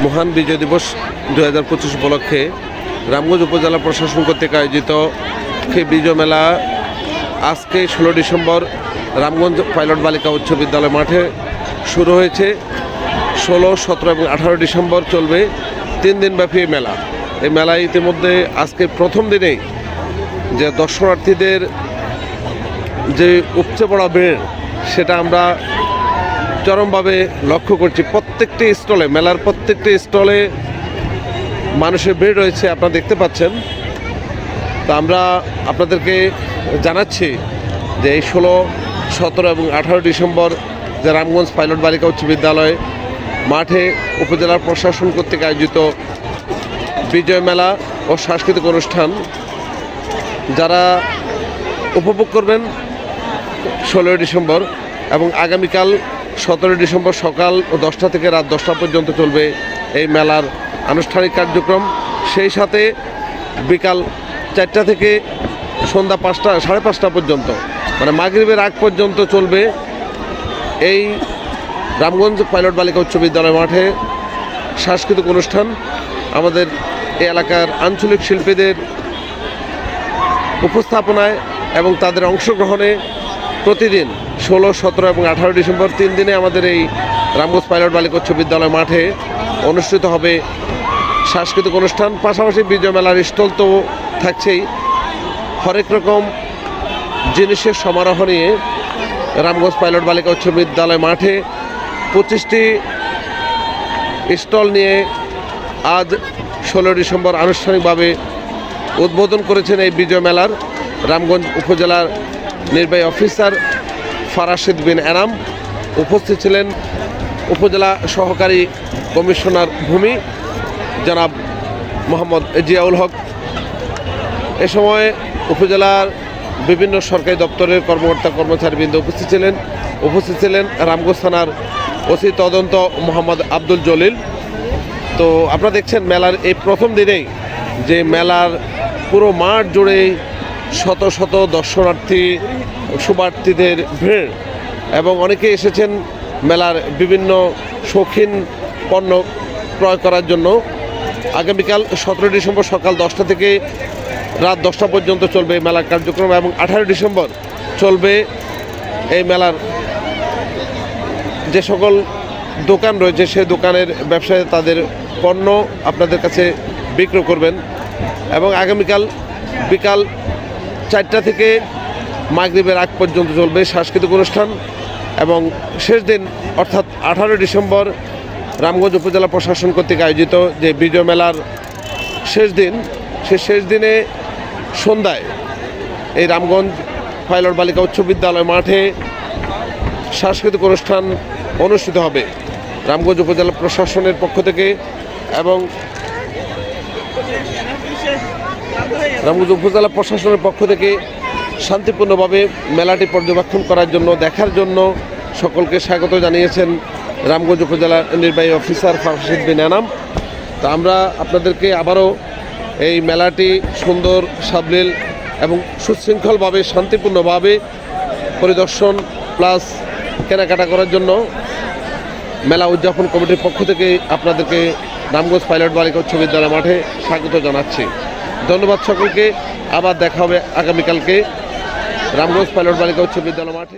মহান বিজয় দিবস 2025 উপলক্ষে রামগঞ্জ উপজেলা প্রশাসন কর্তৃক আয়োজিত বিজয় মেলা আজকে 16 ডিসেম্বর রামগঞ্জ পাইলট বালিকা উচ্চ বিদ্যালয় মাঠে শুরু হয়েছে। 16, 17 এবং 18 ডিসেম্বর চলবে 3 দিনব্যাপী এই মেলা। এই মেলায় ইতিমধ্যে আজকে প্রথম দিনেই যে দর্শনার্থীদের যে উপচে পড়া ভিড় সেটা আমরা চরমভাবে লক্ষ্য করছি। প্রত্যেকটি স্টলে, মেলার প্রত্যেকটি স্টলে মানুষের ভিড় রয়েছে, আপনারা দেখতে পাচ্ছেন। তো আমরা আপনাদেরকে জানাচ্ছি যে এই 16, 17 এবং 18 ডিসেম্বর যে রামগঞ্জ পাইলট বালিকা উচ্চ বিদ্যালয় মাঠে উপজেলার প্রশাসন কর্তৃক আয়োজিত বিজয় মেলা ও সাংস্কৃতিক অনুষ্ঠান যারা উপভোগ করবেন 16 ডিসেম্বর এবং আগামীকাল 17 ডিসেম্বর সকাল 10টা থেকে রাত 10টা পর্যন্ত চলবে এই মেলার আনুষ্ঠানিক কার্যক্রম। সেই সাথে বিকাল 4টা থেকে সন্ধ্যা 5টা, 5:30 পর্যন্ত, মানে মাগরিবের আগ পর্যন্ত চলবে এই রামগঞ্জ পাইলট বালিকা উচ্চ বিদ্যালয় মাঠে সাংস্কৃতিক অনুষ্ঠান। আমাদের এই এলাকার আঞ্চলিক শিল্পীদের উপস্থাপনায় এবং তাদের অংশগ্রহণে প্রতিদিন 16, 17 এবং 18 ডিসেম্বর 3 দিনে আমাদের এই রামগঞ্জ পাইলট বালিকা উচ্চ বিদ্যালয় মাঠে অনুষ্ঠিত হবে সাংস্কৃতিক অনুষ্ঠান। পাশাপাশি বিজয় মেলার স্টল তো থাকছেই। হরেক রকম জিনিসের সমারোহ নিয়ে রামগঞ্জ পাইলট বালিকা উচ্চ বিদ্যালয় মাঠে 25টি স্টল নিয়ে আজ 16 ডিসেম্বর আনুষ্ঠানিকভাবে উদ্বোধন করেছেন এই বিজয় মেলার রামগঞ্জ উপজেলার নির্বাহী অফিসার ফারাশিদ বিন এনাম। উপস্থিত ছিলেন উপজেলা সহকারী কমিশনার ভূমি জনাব মোহাম্মদ জিয়াউল হক। এ সময় উপজেলার বিভিন্ন সরকারি দপ্তরের কর্মকর্তা কর্মচারীবৃন্দ উপস্থিত ছিলেন রামগঞ্জ থানার ওসি তদন্ত মোহাম্মদ আব্দুল জলিল। তো আপনারা দেখছেন মেলার এই প্রথম দিনেই যে মেলার পুরো মাঠ জুড়ে শত শত দর্শনার্থী, শুভার্থীদের ভিড় এবং অনেকে এসেছেন মেলার বিভিন্ন শৌখিন পণ্য ক্রয় করার জন্য। আগামীকাল 17 ডিসেম্বর সকাল 10টা থেকে রাত 10টা পর্যন্ত চলবে এই মেলার কার্যক্রম এবং 18 ডিসেম্বর চলবে এই মেলার যে সকল দোকান রয়েছে সেই দোকানের ব্যবসায়ী তাদের পণ্য আপনাদের কাছে বিক্রয় করবেন। এবং আগামীকাল বিকাল 4টা থেকে মাগরিবের আগ পর্যন্ত চলবে সাংস্কৃতিক অনুষ্ঠান এবং শেষ দিন অর্থাৎ 18 ডিসেম্বর রামগঞ্জ উপজেলা প্রশাসন কর্তৃক আয়োজিত যে বিজয় মেলার শেষ দিন, সেই শেষ দিনে সন্ধ্যায় এই রামগঞ্জ পাইলট বালিকা উচ্চ বিদ্যালয় মাঠে সাংস্কৃতিক অনুষ্ঠান অনুষ্ঠিত হবে রামগঞ্জ উপজেলা প্রশাসনের পক্ষ থেকে। এবং রামগঞ্জ উপজেলা প্রশাসনের পক্ষ থেকে শান্তিপূর্ণভাবে মেলাটি পর্যবেক্ষণ করার জন্য, দেখার জন্য সকলকে স্বাগত জানিয়েছেন রামগঞ্জ উপজেলা নির্বাহী অফিসার ফারাশিদ বিন এনাম। তা আমরা আপনাদেরকে আবারও এই মেলাটি সুন্দর, সাবলীল এবং সুশৃঙ্খলভাবে, শান্তিপূর্ণভাবে পরিদর্শন প্লাস কেনাকাটা করার জন্য মেলা উদযাপন কমিটির পক্ষ থেকে আপনাদেরকে রামগঞ্জ পাইলট বালিকা উচ্চ বিদ্যালয় মাঠে স্বাগত জানাচ্ছি। ধন্যবাদ সকলকে। আবার দেখা হবে আগামীকালকে রামগঞ্জ পাইলট বালিকা উচ্চ বিদ্যালয় মাঠে।